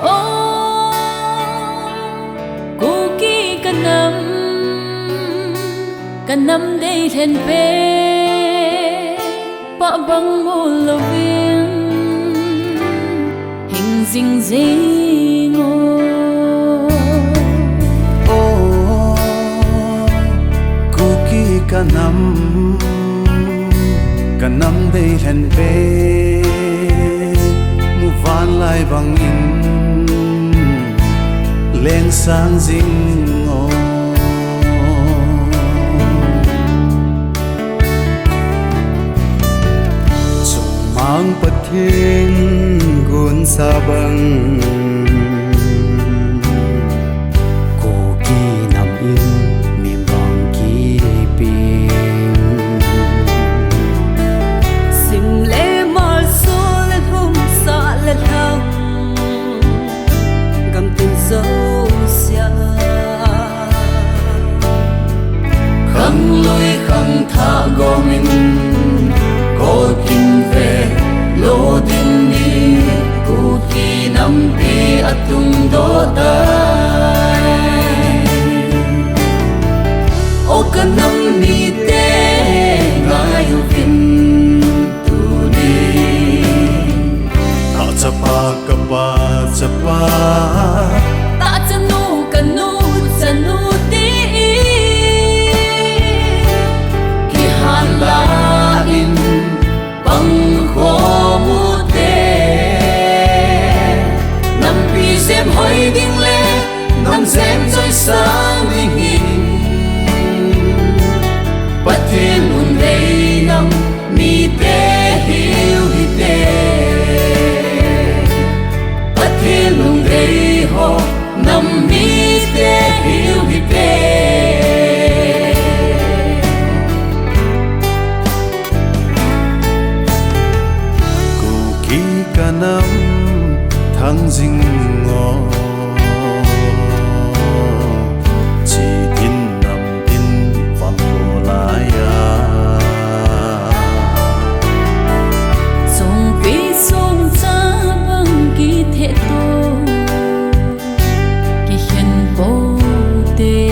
ô cookie can nắm đây then về bạ băng mô lâu viên hình dinh dinh ngô ô cookie can nắm đây then về mu van lại bằng in lên sang dinh ngô ang pathin gun sabang ko ki nam in mi bang ki ping sim le mar so le hum sa le thang gam tin zo sia khăng lối khăng tha gomin ko kin ve lo din ni ku ki nam pi atung do dai o kan nam ni te ngai u vin tu ni ha chapa ka pa chapa ta chanu kanu chanu ti ki hala in bang kho mu te nam pi sem hoi ding le nam sem choi sang ding hin pathin un dei nam mi te hiu hi te pathin un dei ho nam mi te hiu hi te nam thăng dinh ngô chỉ tin nằm tin vang cô lại song pi song cha bang ki the to ki hiền bo te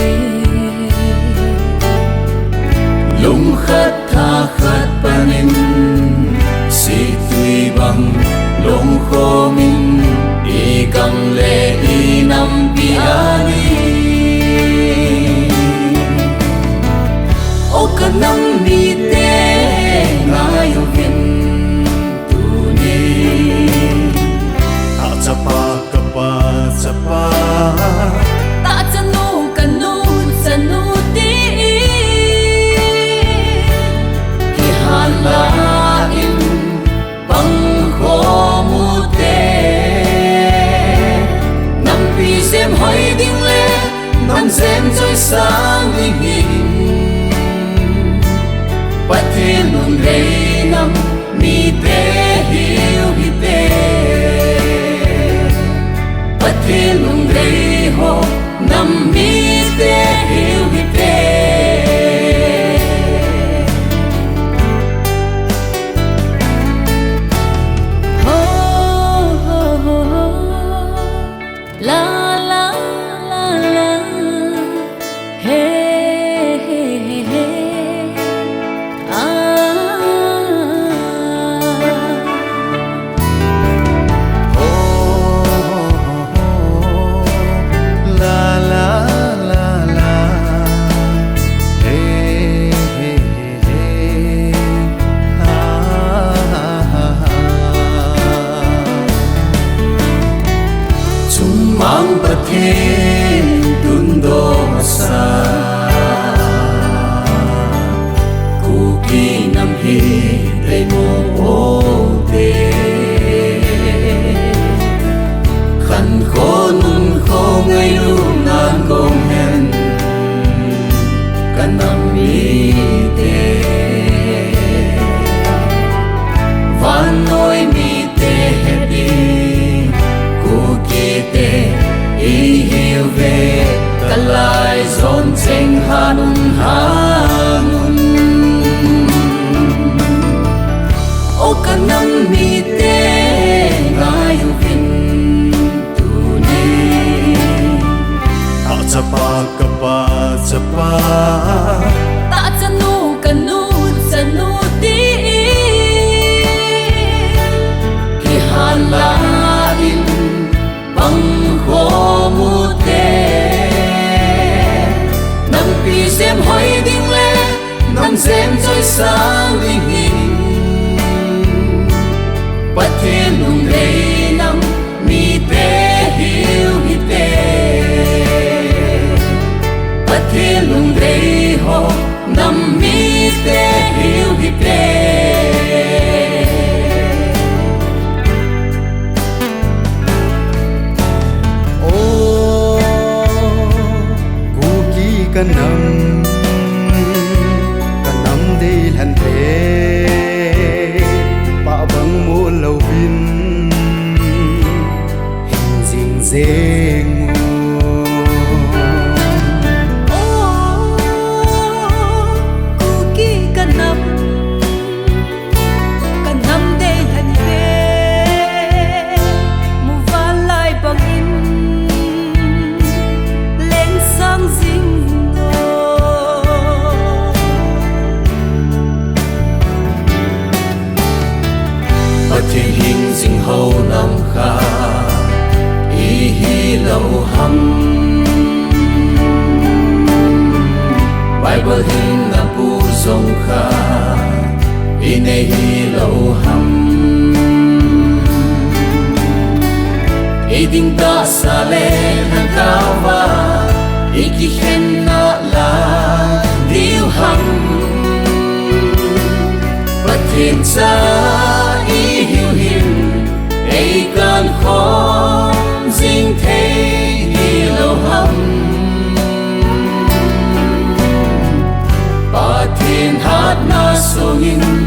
lung khát tha khát panin si tui bang long kho min i kam le i nam pi ani o kan nam mi te ngai u vin tu ni a chapa ka pa chapa ta chanu kanu chanu ti ki hala in bang kho mu te nam pi sem hoi ding le nam sem choi sang ding hin pathin un dei nam mi te hiu hi te pathin un dei ho nam mi te hiu hi te la la la la hey hey hey la la la la hey hey hey chung mang pathin dun do sa ku ki nam hi dei mo o te khăn khô nun khô ngay luôn nan công hen kan nam mi te van noi mi te đi ku ki te i hiu ve ka lai zon sáng linh hình bất thiên lùng đầy năm mi tế hiu hi tế bất thiên lùng đầy ho năm mi tế hiu hi tếกันนำดีลันเทปะบังมูลเลวินหิงจิงเซงโอ้กูกี้กันนำได้ทันเทมูวาลายบังอินเล่งสังซิงthiên hình dinh hầu năm kha y hi lâu hâm Bible hình na pu song kha y ne hi lâu hâm y ding ta sa le han ta va y ki khen na la diu hâm bất thiên sa hiu hiền ai can khó dinh thế hi lâu hâm ba thiên hát na so hin